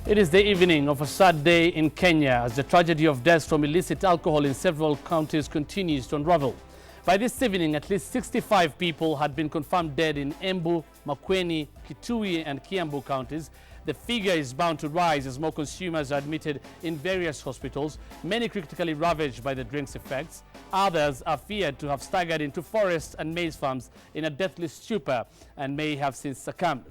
It is the evening of a sad day in Kenya as the tragedy of deaths from illicit alcohol in several counties continues to unravel. By this evening, at least 65 people had been confirmed dead in Embu, Makueni, Kitui and Kiambu counties. The figure is bound to rise as more consumers are admitted in various hospitals, many critically ravaged by the drink's effects. Others are feared to have staggered into forests and maize farms in a deathly stupor and may have since succumbed.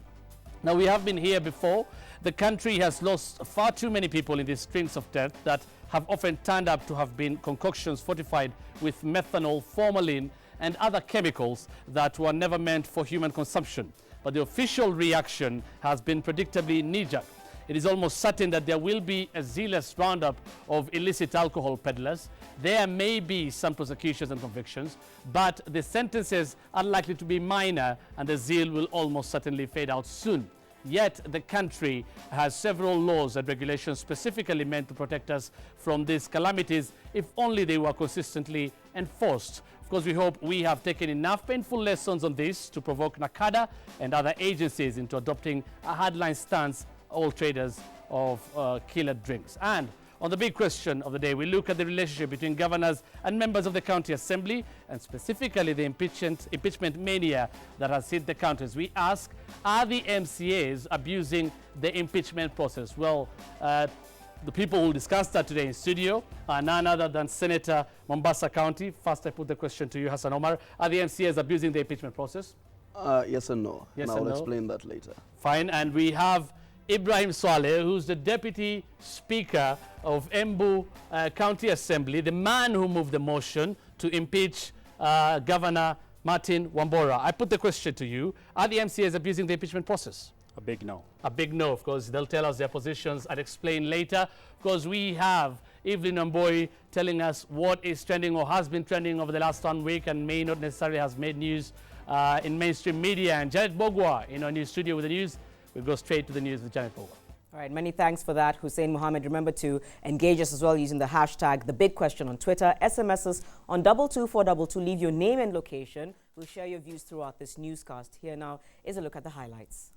Now, we have been here before. The country has lost far too many people in these strings of death that have often turned up to have been concoctions fortified with methanol, formalin and other chemicals that were never meant for human consumption. But the official reaction has been predictably knee-jerk. It is almost certain that there will be a zealous roundup of illicit alcohol peddlers. There may be some prosecutions and convictions, but the sentences are likely to be minor and the zeal will almost certainly fade out soon. Yet the country has several laws and regulations specifically meant to protect us from these calamities if only they were consistently enforced. Of course, we hope we have taken enough painful lessons on this to provoke NACADA and other agencies into adopting a hardline stance, all traders of killer drinks. And on the big question of the day, we look at the relationship between governors and members of the county assembly, and specifically the impeachment mania that has hit the counties. We ask, are the MCAs abusing the impeachment process? Well, the people who will discuss that today in studio are none other than Senator Mombasa County. First, I put the question to you, Hassan Omar. Are the MCAs abusing the impeachment process? Yes and no. Yes and and I will no. explain that later. Fine. And we have Ibrahim Swaleh, who's the Deputy Speaker of Embu County Assembly, the man who moved the motion to impeach Governor Martin Wambora. I put the question to you. Are the MCAs abusing the impeachment process? A big no. A big no, of course. They'll tell us their positions. I'll explain later. Of course, we have Evelyn Omboi telling us what is trending or has been trending over the last 1 week and may not necessarily has made news in mainstream media. And Janet Bogwa in our news studio with the news. We'll go straight to the news with Janet Bogwa. All right, many thanks for that, Hussein Mohammed. Remember to engage us as well using the hashtag The Big Question on Twitter. SMSs on 22422. Leave your name and location. We'll share your views throughout this newscast. Here now is a look at the highlights.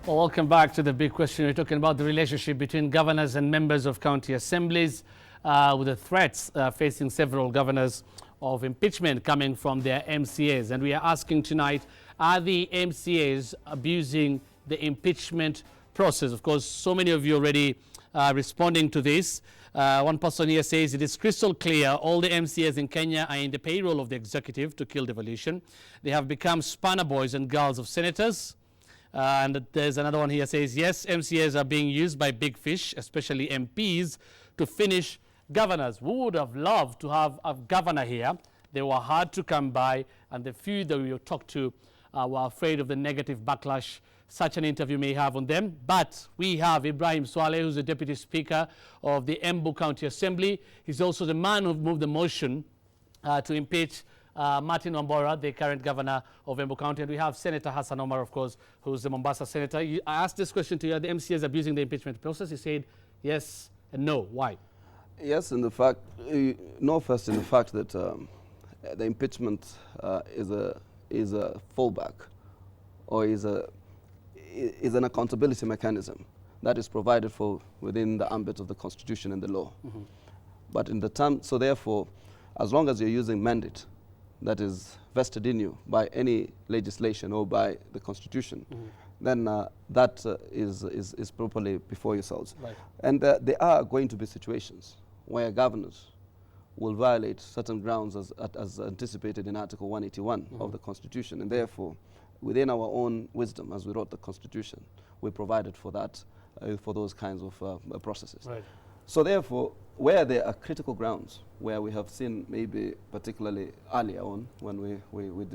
Well, welcome back to The Big Question. We're talking about the relationship between governors and members of county assemblies with the threats facing several governors of impeachment coming from their MCAs. And we are asking tonight, are the MCAs abusing the impeachment process? Of course, so many of you already responding to this. One person here says it is crystal clear all the MCAs in Kenya are in the payroll of the executive to kill devolution. They have become spanner boys and girls of senators. And there's another one here says, yes, MCAs are being used by big fish, especially MPs, to finish governors. We would have loved to have a governor here. They were hard to come by, and the few that we talked to were afraid of the negative backlash such an interview may have on them. But we have Ibrahim Swaleh, who's the Deputy Speaker of the Embu County Assembly. He's also the man who moved the motion to impeach Martin Wambora, the current governor of Embu County. And we have Senator Hassan Omar, of course, who's the Mombasa senator. I asked this question to you, are the MCAs abusing the impeachment process? He said yes and no. Why? Yes, in the fact, no, first in the fact that the impeachment is a fallback or is an accountability mechanism that is provided for within the ambit of the Constitution and the law. Mm-hmm. But in the term, so therefore, as long as you're using mandate that is vested in you by any legislation or by the Constitution, mm-hmm. then that is properly before yourselves. Right. And there are going to be situations where governors will violate certain grounds as anticipated in Article 181 mm-hmm. of the Constitution. And therefore, within our own wisdom, as we wrote the Constitution, we provided for that, for those kinds of processes. Right. So therefore, where there are critical grounds, where we have seen maybe particularly earlier on when we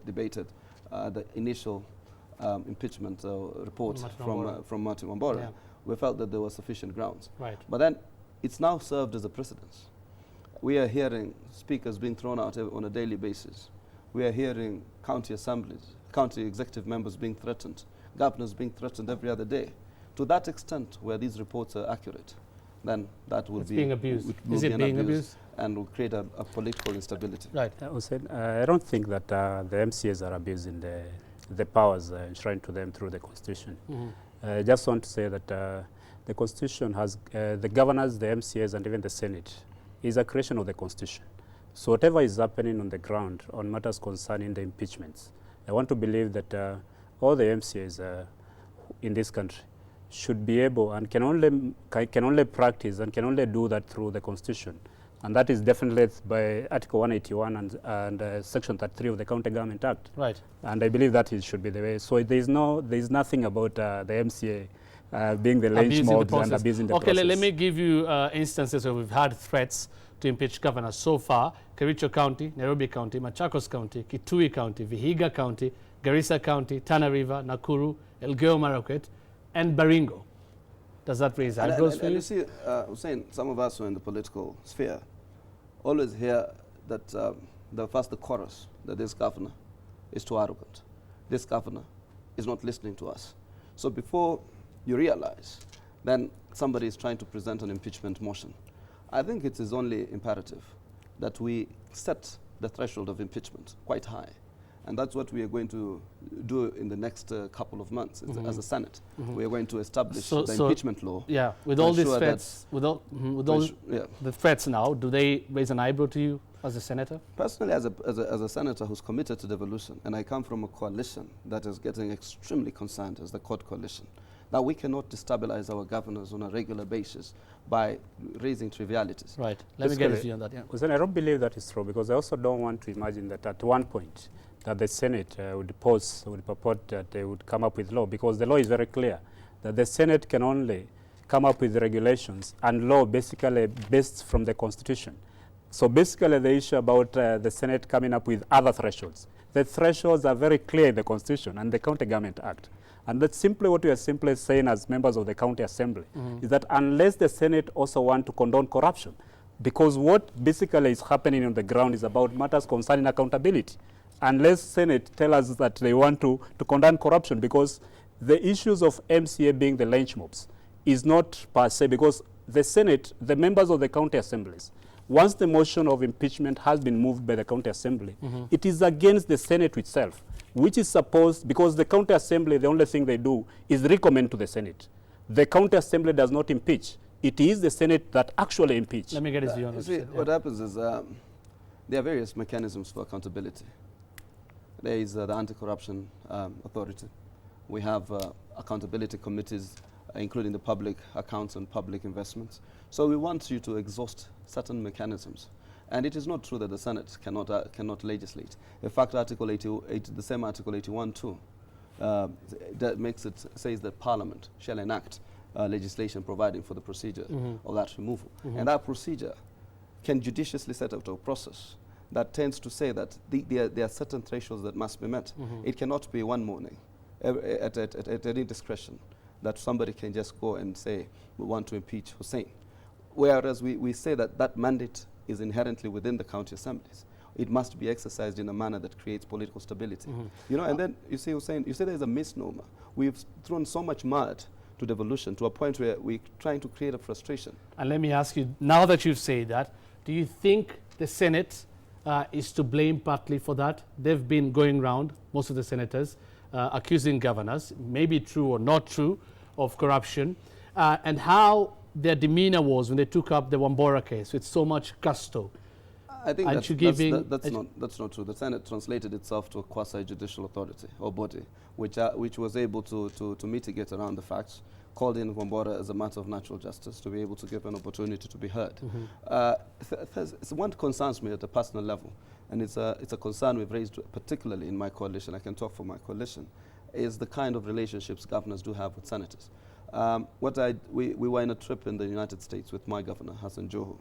debated the initial impeachment report from Martin Wambora, yeah. we felt that there were sufficient grounds. Right. But then it's now served as a precedence. We are hearing speakers being thrown out on a daily basis. We are hearing county assemblies, county executive members being threatened, governors being threatened every other day. To that extent where these reports are accurate, then that will It's being abused. will Is be it an being abuse abused? and will create a political instability. Right. Hussein, I don't think that the MCAs are abusing the powers enshrined to them through the Constitution. I just want to say that the Constitution has the governors, the MCAs, and even the Senate is a creation of the Constitution. So whatever is happening on the ground on matters concerning the impeachments, I want to believe that all the MCAs in this country should be able and can only practice and can only do that through the Constitution. And that is definitely by Article 181 and Section 33 of the County Government Act. Right. And I believe that should be the way. So there is nothing about the MCA being the lynch mobs and abusing the process. Okay, let me give you instances where we've had threats to impeach governors so far. Kericho County, Nairobi County, Machakos County, Kitui County, Vihiga County, Garissa County, Tana River, Nakuru, Elgeyo Marakwet, and Baringo. Does that raise eyebrows for you? You see, Hussein, some of us who are in the political sphere always hear that the chorus, that this governor is too arrogant. This governor is not listening to us. So before you realize, then somebody is trying to present an impeachment motion. I think it is only imperative that we set the threshold of impeachment quite high. And that's what we are going to do in the next couple of months as a Senate. We are going to establish the impeachment law. Yeah, with all these threats, with all the threats now, do they raise an eyebrow to you as a senator? Personally, as a senator who's committed to devolution, and I come from a coalition that is getting extremely concerned as the Court Coalition, that we cannot destabilize our governors on a regular basis by raising trivialities. Right. Let me get his view on that. Yeah. Well, I don't believe that is true, because I also don't want to imagine that at one point that the Senate would purport that they would come up with law, because the law is very clear that the Senate can only come up with regulations and law basically based from the Constitution. So basically the issue about the Senate coming up with other thresholds. The thresholds are very clear in the Constitution and the County Government Act. And that's simply what we are simply saying as members of the County Assembly, is that unless the Senate also want to condone corruption, because what basically is happening on the ground is about matters concerning accountability. Unless Senate tell us that they want to condemn corruption, because the issues of MCA being the lynch mobs is not per se, because the Senate, the members of the county assemblies, once the motion of impeachment has been moved by the county assembly, it is against the Senate itself, which is supposed, because the county assembly, the only thing they do is recommend to the Senate. The county assembly does not impeach. It is the Senate that actually impeach. Let me get his view on this. What happens is there are various mechanisms for accountability. There is the Anti-Corruption Authority. We have accountability committees, including the public accounts and public investments. So we want you to exhaust certain mechanisms. And it is not true that the Senate cannot legislate. In fact, Article 88, the same Article 81 too, that says that Parliament shall enact legislation providing for the procedure of that removal. And that procedure can judiciously set out a process that tends to say that there are certain thresholds that must be met. It cannot be one morning at any discretion that somebody can just go and say, we want to impeach Hussein. Whereas we say that that mandate is inherently within the county assemblies. It must be exercised in a manner that creates political stability. You know, and then you see Hussein, you say there's a misnomer. We've thrown so much mud to devolution to a point where we're trying to create a frustration. And let me ask you, now that you've said that, do you think the Senate is to blame partly for that? They've been going around, most of the senators, accusing governors, maybe true or not true, of corruption, and how their demeanor was when they took up the Wambora case with so much gusto. I think that's not true. The Senate translated itself to a quasi-judicial authority or body, which was able to mitigate around the facts, called in Wambora as a matter of natural justice to be able to give an opportunity to be heard. It's one concerns me at a personal level, and it's a concern we've raised particularly in my coalition. I can talk for my coalition, is the kind of relationships governors do have with senators. We were in a trip in the United States with my governor, Hassan Joho,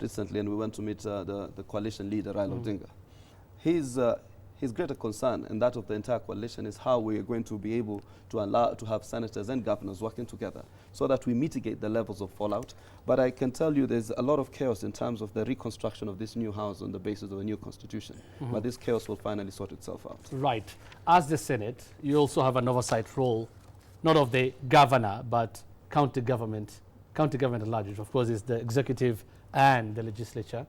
recently, and we went to meet the coalition leader, Raila Odinga. His greater concern, and that of the entire coalition, is how we are going to be able to allow to have senators and governors working together so that we mitigate the levels of fallout. But I can tell you there's a lot of chaos in terms of the reconstruction of this new house on the basis of a new constitution. But this chaos will finally sort itself out. Right. As the Senate, you also have an oversight role, not of the governor, but county government county government at large, which of course is the executive and the legislature,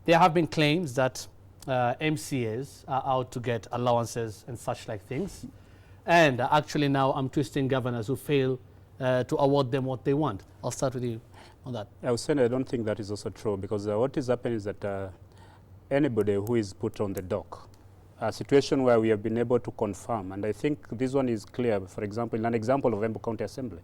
there have been claims that MCAs are out to get allowances and such like things. And actually now I'm twisting governors who fail to award them what they want. I'll start with you on that. I would say I don't think that is also true, because what is happening is that anybody who is put on the dock, a situation where we have been able to confirm, and I think this one is clear, for example, in an example of Embu County Assembly,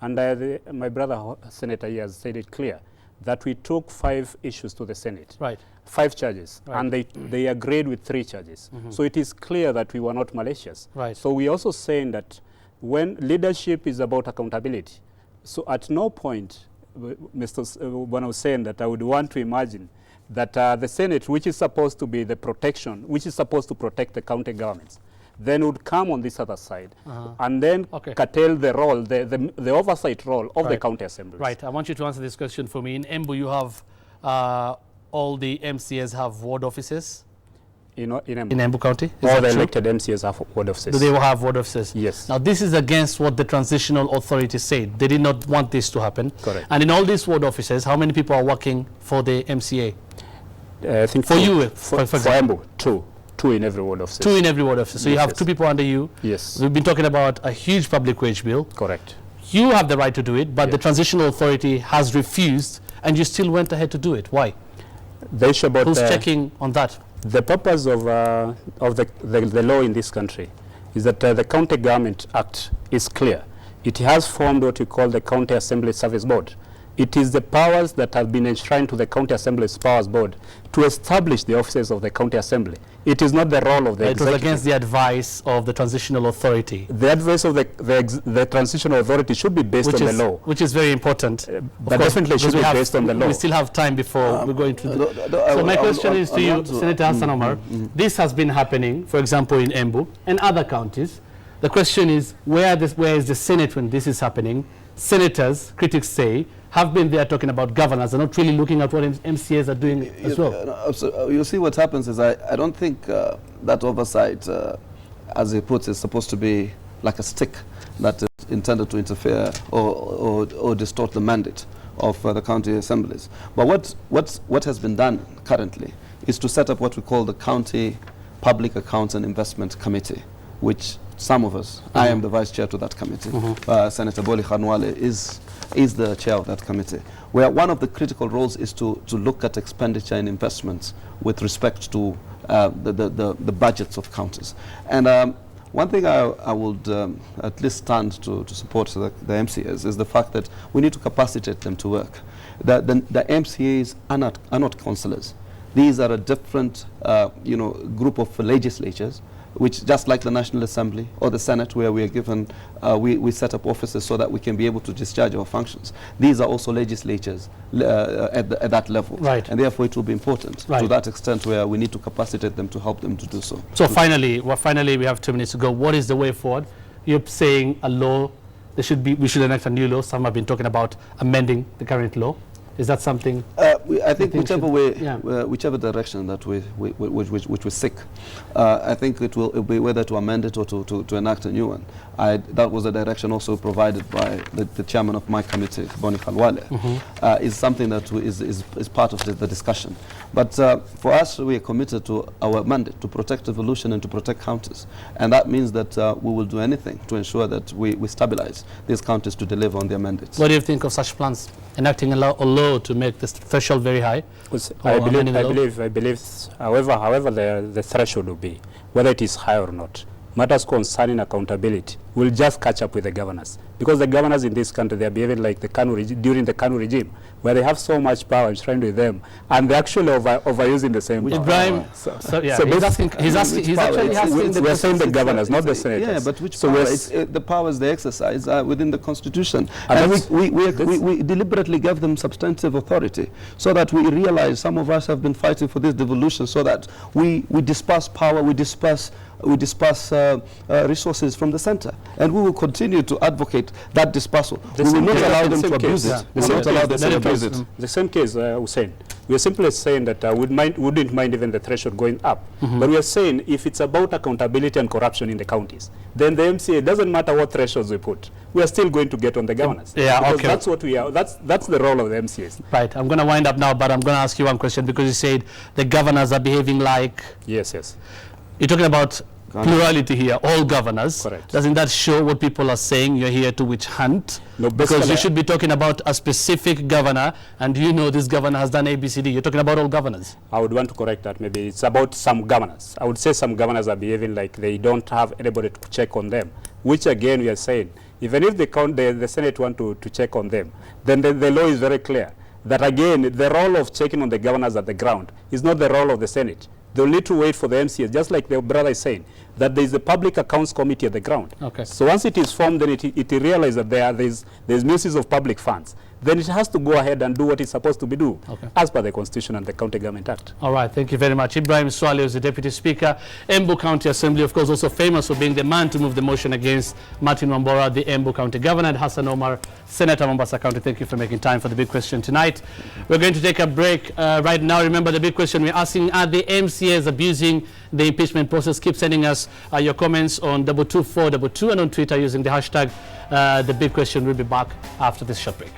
and my brother Senator here has said it clear, that we took 5 issues to the Senate. Right. 5 charges, Right. and they agreed with 3 charges. So it is clear that we were not malicious. Right. So we also saying that when leadership is about accountability, so at no point, when I was saying that I would want to imagine that the Senate, which is supposed to be the protection, which is supposed to protect the county governments, then would come on this other side and then curtail the role, the oversight role of the county assemblies. Right. I want you to answer this question for me. In Embu, you have all the MCAs have ward offices. In Embu. In Embu County? All the elected MCAs have ward offices. Do they all have ward offices? Yes. Now, this is against what the transitional authority said. They did not want this to happen. Correct. And in all these ward offices, how many people are working for the MCA? I think for you, for Embu, 2 in every ward office. 2 in every ward office. So you have 2 people under you. Yes. We've been talking about a huge public wage bill. Correct. You have the right to do it, but the transitional authority has refused, and you still went ahead to do it. Why? The issue about who's checking on that? The purpose of the law in this country is that the County Government Act is clear. It has formed what we call the County Assembly Service Board. It is the powers that have been enshrined to the County Assembly's Powers Board to establish the offices of the County Assembly. It is not the role of the executive. It was against the advice of the transitional authority. The advice of the transitional authority should be based on the law. Which is very important. But definitely should be based on the law. We still have time before we go into so my question is to you, Senator Hassan Omar. This has been happening, for example, in Embu and other counties. The question is, where is the Senate when this is happening? Senators, critics say, have been there talking about governors and not really looking at what MCAs are doing as well. So you see what happens is I don't think that oversight, as he puts, is supposed to be like a stick that is intended to interfere or distort the mandate of the county assemblies. But what has been done currently is to set up what we call the County Public Accounts and Investment Committee, which some of us, I am the vice chair to that committee. Senator Boli Khanwale is the chair of that committee, where one of the critical roles is to look at expenditure and investments with respect to the budgets of counties. And one thing I would at least stand to support the MCAs is the fact that we need to capacitate them to work. The MCAs are not councillors. These are a different group of legislatures, which, just like the National Assembly or the Senate, where we are given, we set up offices so that we can be able to discharge our functions. These are also legislatures at that level. Right. And therefore it will be important to that extent where we need to capacitate them to help them to do so. So finally, we have 2 minutes to go. What is the way forward? You're saying a law, we should enact a new law. Some have been talking about amending the current law. Is that something? I think whichever way, whichever direction that which we seek, I think it will be whether to amend it or to enact a new one. That was a direction also provided by the chairman of my committee, Boni Khalwale. Is something that is part of the discussion. But for us, we are committed to our mandate to protect devolution and to protect counties, and that means that we will do anything to ensure that we stabilize these counties to deliver on their mandates. What do you think of such plans? Enacting a law to make this threshold very high? I believe, however the threshold will be, whether it is high or not, matters concerning accountability will just catch up with the governors. Because the governors in this country, they are behaving like the KANU during the KANU regime, where they have so much power enshrined with them, and they're actually overusing the same power. Ibrahim, he's actually asking we're saying the governors, not the senators. Yeah, but which power? The powers they exercise within the Constitution. And we deliberately give them substantive authority so that we realize some of us have been fighting for this devolution so that we disperse power, we disperse resources from the center, and we will continue to advocate that dispersal. We will not allow them to abuse it. The same case, Hussein, We are simply saying that wouldn't mind even the threshold going up. But we are saying if it's about accountability and corruption in the counties, then the MCA, doesn't matter what thresholds we put, we are still going to get on the governors. Yeah, because okay. That's what we are. That's the role of the MCAs. Right. I'm going to wind up now, but I'm going to ask you one question because you said the governors are behaving like... Yes, yes. You're talking about plurality here, all governors. Correct. Doesn't that show what people are saying? You're here to witch hunt? No, because you should be talking about a specific governor, and you know this governor has done ABCD. You're talking about all governors. I would want to correct that. Maybe it's about some governors. I would say some governors are behaving like they don't have anybody to check on them, which again we are saying, even if the Senate want to check on them, then the law is very clear that again, the role of checking on the governors at the ground is not the role of the Senate. They'll need to wait for the MCAs, just like the brother is saying, that there is a public accounts committee at the ground. Okay. So once it is formed, then it realizes that there's misuse of public funds. Then it has to go ahead and do what it's supposed to be do, as per the Constitution and the County Government Act. All right, thank you very much. Ibrahim Swale is the Deputy Speaker. Embu County Assembly, of course, also famous for being the man to move the motion against Martin Wambora, the Embu County Governor, and Hassan Omar, Senator Mombasa County. Thank you for making time for the big question tonight. We're going to take a break right now. Remember the big question we're asking, are the MCAs abusing the impeachment process? Keep sending us your comments on 22422 and on Twitter using the hashtag The Big Question. We'll be back after this short break.